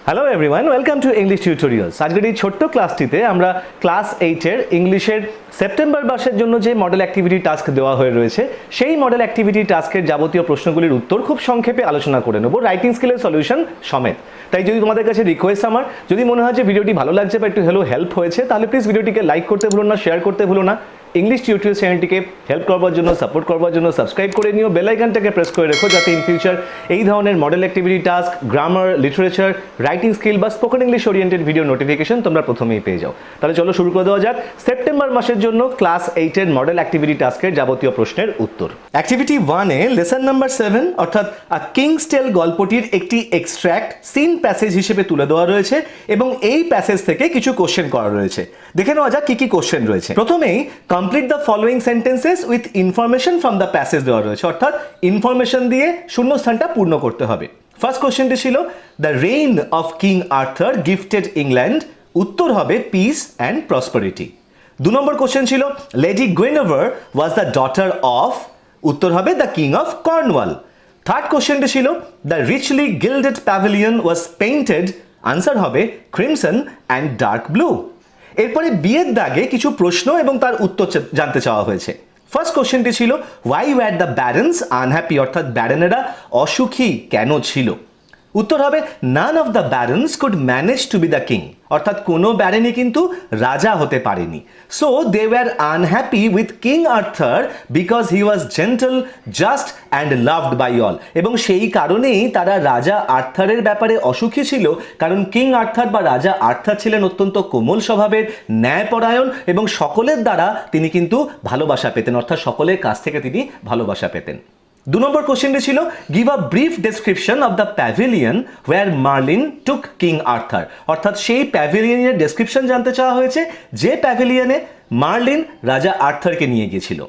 Hello everyone, welcome to English tutorials. আজকের এই ছোট্ট ক্লাসটিতে আমরা ক্লাস 8-এর ইংলিশের সেপ্টেম্বর মাসের জন্য যে মডেল অ্যাক্টিভিটি টাস্ক দেওয়া হয়ে রয়েছে সেই মডেল অ্যাক্টিভিটি টাস্কের যাবতীয় প্রশ্নগুলির উত্তর খুব সংক্ষেপে আলোচনা করে নেব, রাইটিং স্কিলের সলিউশন সমেত। তাই যদি তোমাদের কাছে রিকোয়েস্ট আমার, যদি মনে হয় যে ভিডিওটি ভালো লাগছে বা একটু হেল্প হয়েছে, তাহলে প্লিজ ভিডিওটিকে লাইক করতে ভুলো না, শেয়ার করতে ভুলো না। ইংলিশ টিউটোরিয়াল চ্যানেলটিকে হেল্প করবার জন্য, সাপোর্ট করবার জন্য সাবস্ক্রাইব করে নিও, বেল আইকনটাকে প্রেস করে রেখো, যাতে ইন ফিউচার এই ধরনের model activity task, grammar, literature, writing skill বা spoken English oriented video notification তোমরা প্রথমেই পেয়ে যাও। তাহলে চলো শুরু করে দেওয়া যাক সেপ্টেম্বর মাসের জন্য ক্লাস 8-এর মডেল অ্যাক্টিভিটি টাস্কের যাবতীয় প্রশ্নের উত্তর। অ্যাক্টিভিটি 1-এ লেসন নাম্বার 7 অর্থাৎ আ কিংস টেল গল্পটির একটি এক্সট্র্যাক্ট সিন প্যাসেজ হিসেবে তুলে দেওয়া রয়েছে এবং এই প্যাসেজ থেকে কিছু কোশ্চেন করা রয়েছে। দেখে নেওয়া যাক কি কি কোশ্চেন রয়েছে। প্রথমেই complete the following sentences with information from the passage দেওয়া রয়েছে, অর্থাৎ ইনফরমেশন দিয়ে শূন্যস্থানটা পূর্ণ করতে হবে। ফার্স্ট কোশ্চেনটি ছিল the reign of King Arthur gifted England, উত্তর হবে peace and prosperity. 2 number question ছিল Lady Guinevere was the daughter of, উত্তর হবে the King of Cornwall. Third কোশ্চেনটি ছিল the richly gilded pavilion was painted, answer হবে ক্রিমসন অ্যান্ড ডার্ক ব্লু। এরপরে বিয়ের দাগে কিছু প্রশ্ন এবং তার উত্তর জানতে চাওয়া হয়েছে। ফার্স্ট কোশ্চেনটি ছিল why were the barons unhappy, অর্থাৎ ব্যারনেরা অসুখী কেন ছিল, উত্তর হবে none of the barons could manage to be the king, অর্থাৎ কোনো ব্যারেনই কিন্তু রাজা হতে পারেনি। So they were unhappy with king Arthur because he was gentle, just and loved by all, এবং সেই কারণেই তারা রাজা আর্থারের ব্যাপারে অসুখী ছিল, কারণ কিং আর্থার বা রাজা আর্থার ছিলেন অত্যন্ত কোমল স্বভাবের, ন্যায়পরায়ণ এবং সকলের দ্বারা তিনি কিন্তু ভালোবাসা পেতেন, অর্থাৎ সকলের কাছ থেকে তিনি ভালোবাসা পেতেন। 2 নম্বর কোশ্চেনটি ছিল give a brief description of the pavilion where Merlin took king Arthur, অর্থাৎ সেই প্যাভিলিয়নের ডেসক্রিপশন জানতে চাওয়া হয়েছে যে প্যাভিলিয়নে মার্লিন রাজা আর্থারকে নিয়ে গিয়েছিল।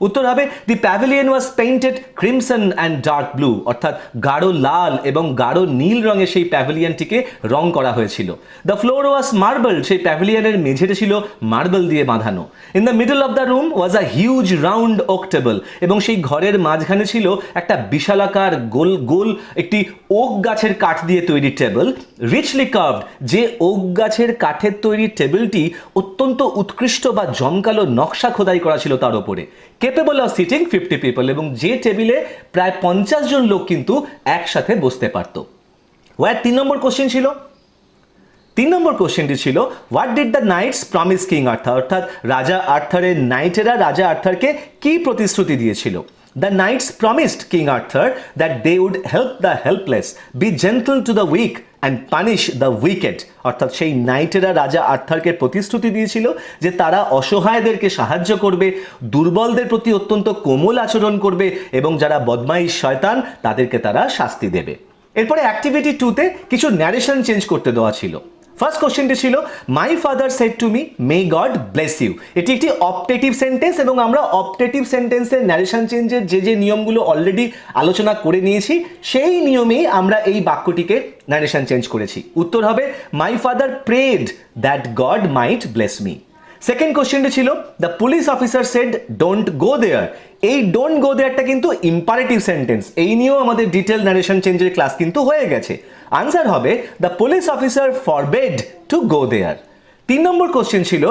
উত্তর হবে the pavilion was painted crimson and dark blue, অর্থাৎ গাঢ় লাল এবং গাঢ় নীল রঙে সেই প্যাভিলিয়নটিকে রং করা হয়েছিল। দ্য ফ্লোর ওয়াজ মার্বেল, সেই প্যাভিলিয়নের মেঝেতে ছিল মার্বেল দিয়ে বাঁধানো। In the middle of the room was a huge round oak table, এবং সেই ঘরের মাঝখানে ছিল একটা বিশালাকার গোল গোল একটি ওক গাছের কাঠ দিয়ে তৈরি টেবিল, রিচলি কার্ভড, যে ওক গাছের কাঠের তৈরি টেবিলটি অত্যন্ত উৎকৃষ্ট বা জমকালো নকশা খোদাই করা ছিল তার উপরে। কেপেবল অফ সিটিং 50 পিপল, এবং যে টেবিলে প্রায় 50 জন লোক কিন্তু একসাথে বসতে পারত। ওয়ার 3 নম্বর কোশ্চেন ছিল, 3 নম্বর কোশ্চেনটি ছিল what did the knights promise king Arthur, অর্থাৎ রাজা আর্থারের নাইটেরা রাজা আর্থারকে কি প্রতিশ্রুতি দিয়েছিল। The knights promised King Arthur that they would help the helpless, be gentle to the weak and punish the wicked, অর্থাৎ সেই নাইটেরা রাজা আর্থারকে প্রতিশ্রুতি দিয়েছিল যে তারা অসহায়দেরকে সাহায্য করবে, দুর্বলদের প্রতি অত্যন্ত কোমল আচরণ করবে এবং যারা বদমাইশ শয়তান তাদেরকে তারা শাস্তি দেবে। এরপরে অ্যাক্টিভিটি 2-তে কিছু ন্যারেশন চেঞ্জ করতে দেওয়া ছিল। ফার্স্ট কোশ্চেনটি ছিল my father said to me may God bless you, এটি একটি অপটেটিভ সেন্টেন্স এবং আমরা অপটেটিভ সেন্টেন্সের ন্যারেশন চেঞ্জের যে নিয়মগুলো অলরেডি আলোচনা করে নিয়েছি সেই নিয়মেই আমরা এই বাক্যটিকে ন্যারেশন চেঞ্জ করেছি। উত্তর হবে my father prayed that God might bless me. Second কোশ্চেনটি ছিল the police officer said don't go there, এই ডোন্ট গো দেয়ারটা কিন্তু ইম্পারেটিভ সেন্টেন্স, এই নিয়েও আমাদের ডিটেল ন্যারেশন চেঞ্জের ক্লাস কিন্তু হয়ে গেছে। আনসার হবে the police officer forbade to go there. 3 number question ছিল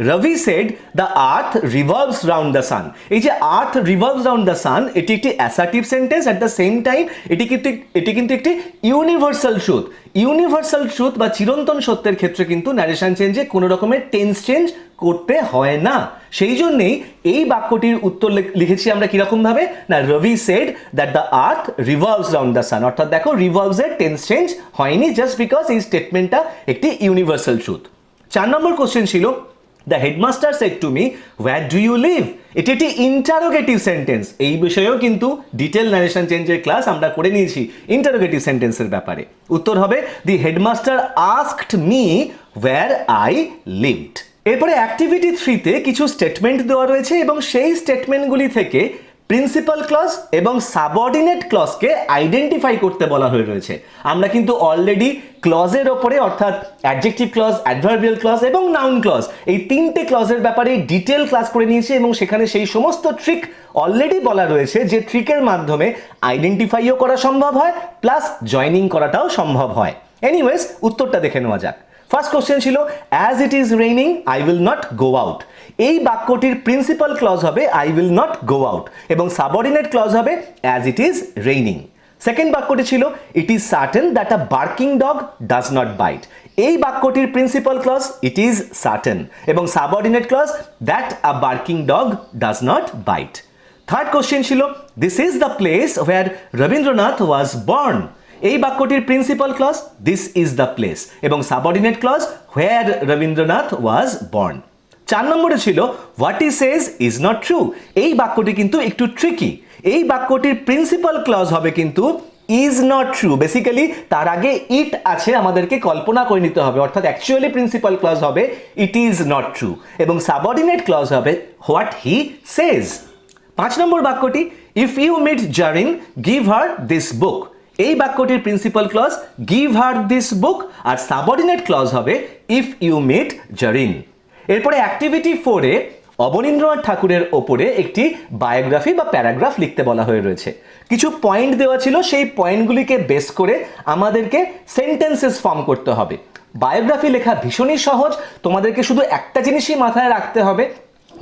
Ravi said the earth revolves round the sun, এই যে earth revolves round the sun এটি একটি assertive sentence, at the same time এটি কিন্তু একটি ইউনিভার্সাল ট্রুথ। ইউনিভার্সাল ট্রুথ বা চিরন্তন সত্যের ক্ষেত্রে কিন্তু ন্যারেশন চেঞ্জে কোনো রকমের টেন্স চেঞ্জ করতে হয় না, সেই জন্যেই এই বাক্যটির উত্তর লিখেছি আমরা কিরকম ভাবে, না Ravi said that the earth revolves round the sun, অর্থাৎ দেখো রিভলভস এর টেন্স চেঞ্জ হয়নি জাস্ট বিকজ এই স্টেটমেন্টটা একটি ইউনিভার্সাল ট্রুথ। 4 নম্বর কোশ্চেন ছিল the headmaster said to me where do you live, এটি একটি ইন্টারোগেটিভ সেন্টেন্স, এই বিষয়েও কিন্তু ডিটেল ন্যারেশন চেঞ্জের ক্লাস আমরা করে নিয়েছি ইন্টারোগেটিভ সেন্টেন্সের ব্যাপারে। উত্তর হবে the headmaster asked me where I lived. এরপরে অ্যাক্টিভিটি 3-তে কিছু স্টেটমেন্ট দেওয়া রয়েছে এবং সেই স্টেটমেন্টগুলি থেকে প্রিন্সিপাল ক্লজ এবং সাবঅর্ডিনেট ক্লজকে আইডেন্টিফাই করতে বলা হয়ে রয়েছে। আমরা কিন্তু অলরেডি ক্লজের ওপরে অর্থাৎ অ্যাডজেক্টিভ ক্লজ, অ্যাডভার্বিয়াল ক্লজ এবং নাউন ক্লজ এই 3টে ক্লজের ব্যাপারে ডিটেল ক্লাস করে নিয়েছি এবং সেখানে সেই সমস্ত ট্রিক অলরেডি বলা রয়েছে যে ট্রিকের মাধ্যমে আইডেন্টিফাইও করা সম্ভব হয় প্লাস জয়নিং করাটাও সম্ভব হয়। এনিওয়েজ উত্তরটা দেখে নেওয়া যাক। ফার্স্ট কোশ্চেন ছিল as it is raining I will not go out. এই বাক্যটির প্রিন্সিপাল ক্লজ হবে I will not go out এবং সাবঅর্ডিনেট ক্লজ হবে as it is raining. Second বাক্যটি ছিল it is certain that a barking dog does not bite. এই বাক্যটির principal clause it is certain এবং subordinate clause that a barking dog does not bite. Third question ছিল this is the place where Rabindranath was born. এই বাক্যটির principal clause this is the place এবং subordinate clause where Rabindranath was born. 4 নম্বরে ছিল what he says is not true. এই বাক্যটি কিন্তু একটু ট্রিকি। এই বাক্যটির প্রিন্সিপাল ক্লজ হবে কিন্তু ইজ নট ট্রু। বেসিক্যালি তার আগে ইট আছে, আমাদেরকে কল্পনা করে নিতে হবে, অর্থাৎ অ্যাকচুয়ালি প্রিন্সিপাল ক্লজ হবে ইট ইজ নট ট্রু এবং সাবঅর্ডিনেট ক্লজ হবে হোয়াট হি সেজ। 5 নম্বর বাক্যটি if you meet Zarin give her this book. এই বাক্যটির principal clause give her this book আর সাবঅর্ডিনেট ক্লজ হবে ইফ ইউ মিট জারিন। এরপরে অ্যাক্টিভিটি 4-এ অবনীন্দ্রনাথ ঠাকুরের ওপরে একটি বায়োগ্রাফি বা প্যারাগ্রাফ লিখতে বলা হয়ে রয়েছে। কিছু পয়েন্ট দেওয়া ছিল, সেই পয়েন্টগুলিকে বেস করে আমাদেরকে সেন্টেন্সেস ফর্ম করতে হবে। বায়োগ্রাফি লেখা ভীষণই সহজ, তোমাদেরকে শুধু একটা জিনিসই মাথায় রাখতে হবে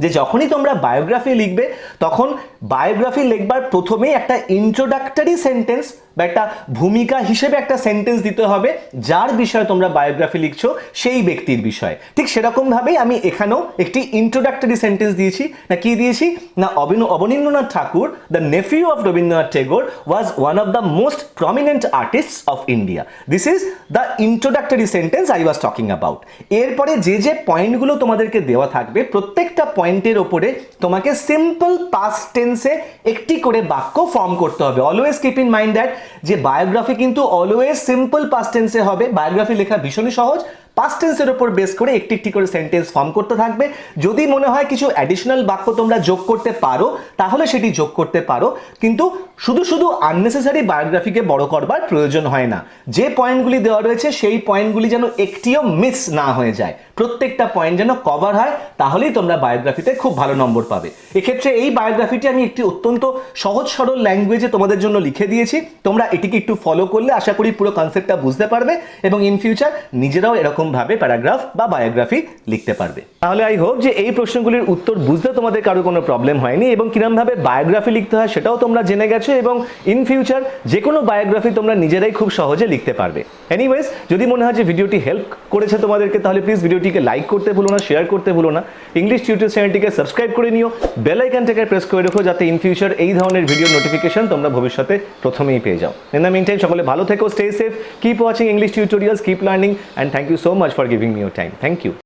যে যখনই তোমরা বায়োগ্রাফি লিখবে তখন বায়োগ্রাফি লিখবার প্রথমেই একটা ইন্ট্রোডাক্টরি সেন্টেন্স বা একটা ভূমিকা হিসেবে একটা সেন্টেন্স দিতে হবে যার বিষয়ে তোমরা বায়োগ্রাফি লিখছো সেই ব্যক্তির বিষয়ে। ঠিক সেরকমভাবেই আমি এখানেও একটি ইন্ট্রোডাক্টরি সেন্টেন্স দিয়েছি। না কি দিয়েছি না Abanindranath Thakur the nephew of Rabindranath Tagore was one of the most prominent artists of India. This is the introductory sentence I was talking about. এরপরে যে যে পয়েন্টগুলো তোমাদেরকে দেওয়া থাকবে প্রত্যেকটা পয়েন্টের ওপরে তোমাকে সিম্পল পাস্ট টেন্সে একটি করে বাক্য ফর্ম করতে হবে। Always keep in mind that যে বায়োগ্রাফি কিন্তু অলওয়েজ সিম্পল পাস্ট টেন্সে হবে। বায়োগ্রাফি লেখা ভীষণই সহজ, পাস্ট টেন্সের উপর বেস করে একটি একটি করে সেন্টেন্স ফর্ম করতে থাকবে। যদি মনে হয় কিছু অ্যাডিশনাল বাক্য তোমরা যোগ করতে পারো তাহলে সেটি যোগ করতে পারো, কিন্তু শুধু শুধু আননেসেসারি বায়োগ্রাফিকে বড় করবার প্রয়োজন হয় না। যে পয়েন্টগুলি দেওয়া রয়েছে সেই পয়েন্টগুলি যেন একটিও মিস না হয়ে যায়, প্রত্যেকটা পয়েন্ট যেন কভার হয়, তাহলেই তোমরা বায়োগ্রাফিতে খুব ভালো নম্বর পাবে। এক্ষেত্রে এই বায়োগ্রাফিটি আমি একটি অত্যন্ত সহজ সরল ল্যাঙ্গুয়েজে তোমাদের জন্য লিখে দিয়েছি। তোমরা এটিকে একটু ফলো করলে আশা করি পুরো কনসেপ্টটা বুঝতে পারবে এবং ইন ফিউচার নিজেরাও এরকম ভাবে প্যারাগ্রাফ বা বায়োগ্রাফি লিখতে পারবে। তাহলে আই হোপ যে এই প্রশ্নগুলির উত্তর বুঝতে তোমাদের কারো কোনো প্রবলেম হয়নি এবং কিরকম ভাবে বায়োগ্রাফি লিখতে হয় সেটাও তোমরা জেনে গেছো এবং ইন ফিউচার যে কোনো বায়োগ্রাফি তোমরা নিজেরাই খুব সহজে লিখতে পারবে। এনিওয়েজ, যদি মনে হয় যে ভিডিওটি হেল্প করেছে তোমাদেরকে তাহলে প্লিজ ভিডিওটিকে লাইক করতে ভুলো না, শেয়ার করতে ভুলো না, ইংলিশ টিউটর চ্যানেলটিকে সাবস্ক্রাইব করে নিও, বেল আইকনটাকে প্রেস করে রাখো যাতে ইন ফিউচার এই ধরনের ভিডিও নোটিফিকেশন তোমরা ভবিষ্যতে প্রথমেই পেয়ে যাও। ইন দ্য মিন টাইম সকলে ভালো থেকো, stay safe, keep watching English tutorials, keep learning, and thank you so much for giving me your time. Thank you.